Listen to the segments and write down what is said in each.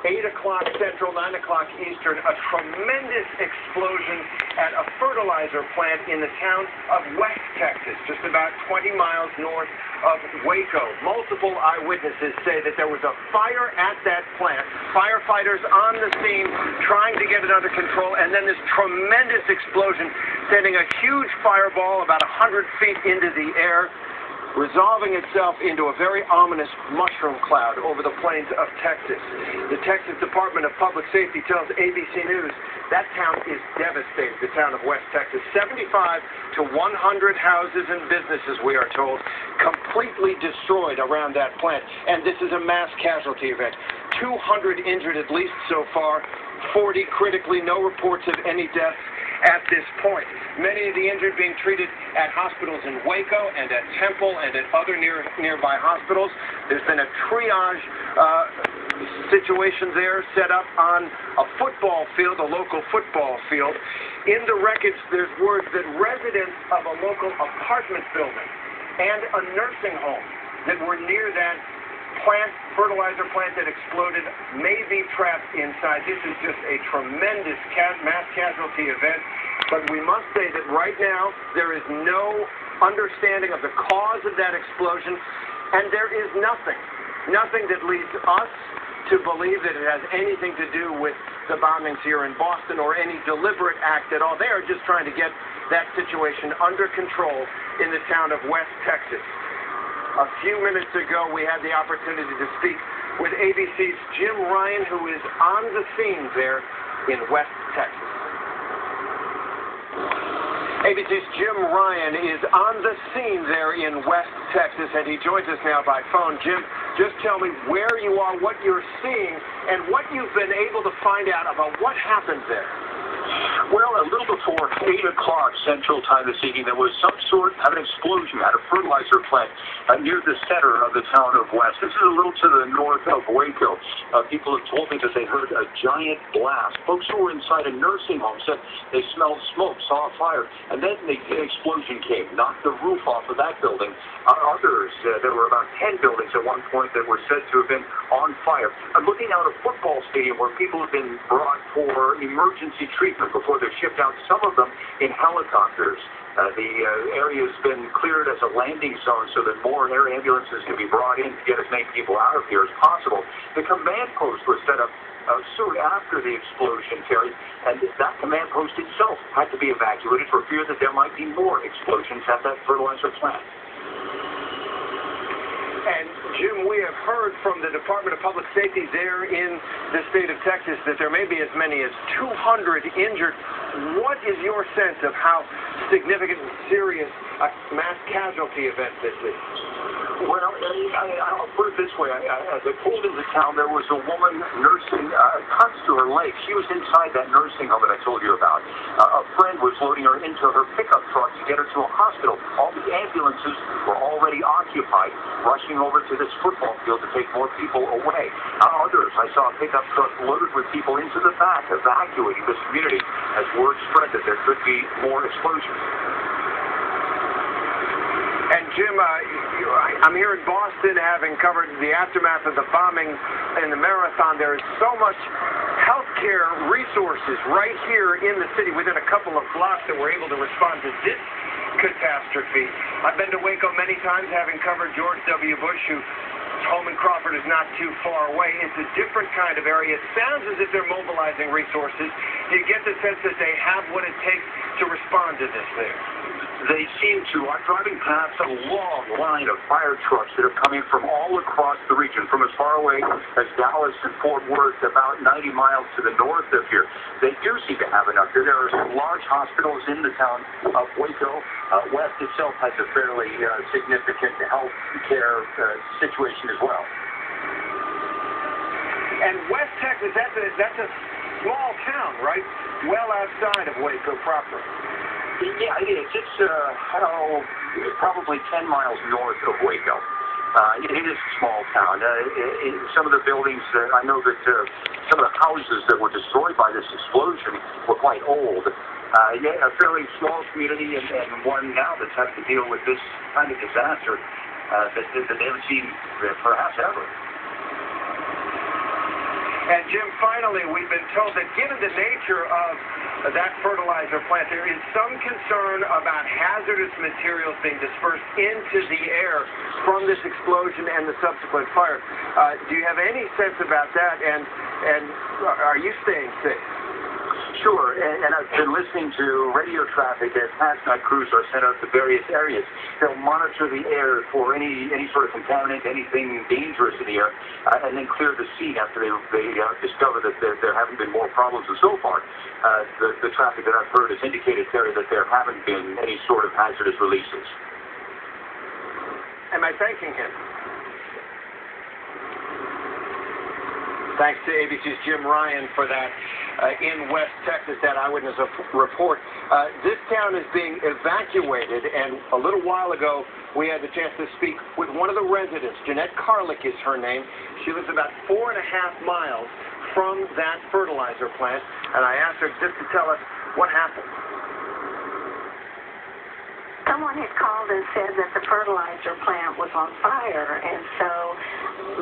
8 o'clock Central, 9 o'clock Eastern, a tremendous explosion at a fertilizer plant in the town of West Texas, just about 20 miles north of Waco. Multiple eyewitnesses say that there was a fire at that plant, firefighters on the scene trying to get it under control, and then this tremendous explosion sending a huge fireball about 100 feet into the air, resolving itself into a very ominous mushroom cloud over the plains of Texas. The Texas Department of Public Safety tells ABC News that town is devastated, the town of West Texas. 75 to 100 houses and businesses, we are told, completely destroyed around that plant. And this is a mass casualty event. 200 injured at least so far, 40 critically, no reports of any deaths at this point. Many of the injured being treated at hospitals in Waco and at Temple and at other nearby hospitals. There's been a triage situation there set up on a football field, a local football field. In the wreckage, there's word that residents of a local apartment building and a nursing home that were near that fertilizer plant that exploded may be trapped inside. This is just a tremendous mass casualty event, but we must say that right now there is no understanding of the cause of that explosion, and there is nothing that leads us to believe that it has anything to do with the bombings here in Boston or any deliberate act at all. They are just trying to get that situation under control in the town of West Texas. A few minutes ago, we had the opportunity to speak with ABC's Jim Ryan, who is on the scene there in West Texas. ABC's Jim Ryan is on the scene there in West Texas, and he joins us now by phone. Jim, just tell me where you are, what you're seeing, and what you've been able to find out about what happened there. Well, a little before 8 o'clock Central Time this evening, there was some sort of an explosion at a fertilizer plant near the center of the town of West. This is a little to the north of Waco. People have told me that they heard a giant blast. Folks who were inside a nursing home said they smelled smoke, saw a fire, and then the explosion came, knocked the roof off of that building. Others, there were about 10 buildings at one point that were said to have been on fire. I'm looking out a football stadium where people have been brought for emergency treatment before they're shipped out, some of them in helicopters. The area has been cleared as a landing zone so that more air ambulances can be brought in to get as many people out of here as possible. The command post was set up soon after the explosion, Terry, and that command post itself had to be evacuated for fear that there might be more explosions at that fertilizer plant. And, Jim, we have heard from the Department of Public Safety there in the state of Texas that there may be as many as 200 injured. What is your sense of how significant and serious a mass casualty event this is? Well, I'll put it this way. As I pulled into town, there was a woman nursing cuts to her leg. She was inside that nursing home that I told you about. A friend was loading her into her pickup truck to get her to a hospital. All the ambulances were already occupied, rushing over to this football field to take more people away. Others, I saw a pickup truck loaded with people into the back, evacuating this community as word spread that there could be more explosions. And Jim, I'm here in Boston having covered the aftermath of the bombing in the marathon. There is so much healthcare resources right here in the city within a couple of blocks that were able to respond to this catastrophe. I've been to Waco many times having covered George W. Bush, whose home in Crawford is not too far away. It's a different kind of area. It sounds as if they're mobilizing resources. Do you get the sense that they have what it takes to respond to this there? They seem to. I'm driving past a long line of fire trucks that are coming from all across the region, from as far away as Dallas and Fort Worth, about 90 miles to the north of here. They do seem to have enough. There are some large hospitals in the town of Waco. West itself has a fairly significant health care situation as well. And West Texas, that's a small town, right? Well outside of Waco proper. Yeah, it is. It's probably 10 miles north of Waco. It is a small town. Some of the buildings, I know that some of the houses that were destroyed by this explosion were quite old. Yeah, a fairly small community, and one now that's had to deal with this kind of disaster that they haven't seen perhaps ever. And Jim, finally, we've been told that given the nature of that fertilizer plant, there is some concern about hazardous materials being dispersed into the air from this explosion and the subsequent fire. Do you have any sense about that, and are you staying safe? Sure, and I've been listening to radio traffic as hazmat crews are sent out to various areas. They'll monitor the air for any sort of contaminant, anything dangerous in the air, and then clear the scene after they discover that there haven't been more problems. And so far, the traffic that I've heard has indicated, Terry, that there haven't been any sort of hazardous releases. Am I thanking him? Thanks to ABC's Jim Ryan for that in West Texas, that eyewitness report. This town is being evacuated, and a little while ago we had the chance to speak with one of the residents. Jeanette Karlik is her name. She lives about 4.5 miles from that fertilizer plant, and I asked her just to tell us what happened. Someone had called and said that the fertilizer plant was on fire, and so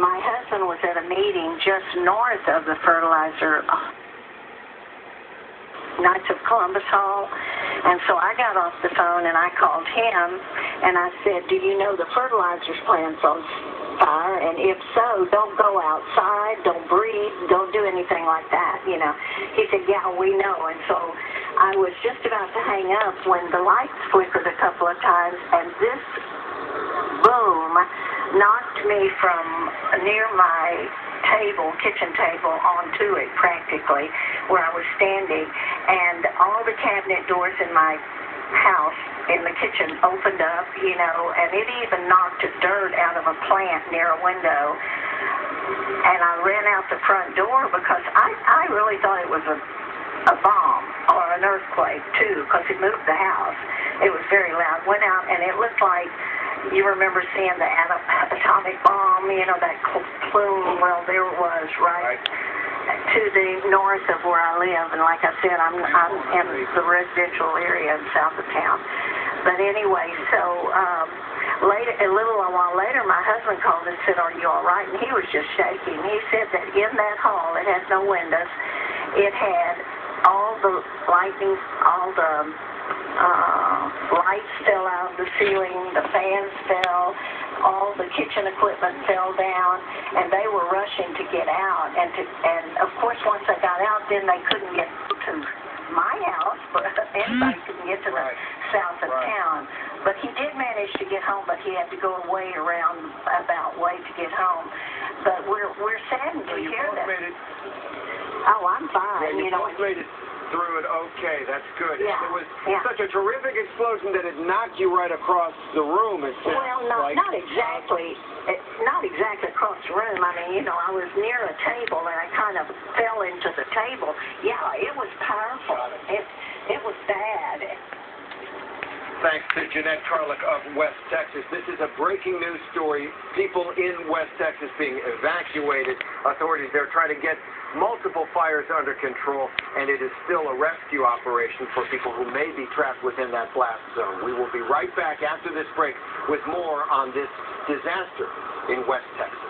my husband was at a meeting just north of the fertilizer Knights of Columbus Hall, and so I got off the phone and I called him and I said, do you know the fertilizer plant's on fire, and if so, don't go outside, don't breathe, don't do anything like that, you know. He said, yeah, we know. And so I was just about to hang up when the lights flickered a couple of times, and this boom knocked me from near my kitchen table onto it practically, where I was standing, and all the cabinet doors in my house in the kitchen opened up, you know, and it even knocked dirt out of a plant near a window. And I ran out the front door because I really thought it was a bomb or an earthquake too, because it moved the house. It was very loud. Went out and it looked like, you remember seeing the atomic bomb, you know, that plume? Well, there it was right to the north of where I live, and like I said, I'm in the residential area in south of town. But anyway, so a little while later, my husband called and said, "Are you all right?" And he was just shaking. He said that in that hall, it had no windows. It had all the lightning, all the lights fell out of the ceiling, the fans fell, all the kitchen equipment fell down, and they were rushing to get out. And of course, once they got out, then they couldn't get to my house, but anybody couldn't get to the south of town. But he did manage to get home, but he had to go way around about way to get home. But we're saddened to hear that. Oh, I'm fine. Yeah, you both made it through it okay. That's good. Yeah. It was such a terrific explosion that it knocked you right across the room. Well, not exactly. Not exactly across the room. I mean, you know, I was near a table and I kind of fell into the table. Yeah, it was powerful. It was bad. Thanks to Jeanette Karlik of West Texas. This is a breaking news story. People in West Texas being evacuated. Authorities there trying to get multiple fires under control, and it is still a rescue operation for people who may be trapped within that blast zone. We will be right back after this break with more on this disaster in West Texas.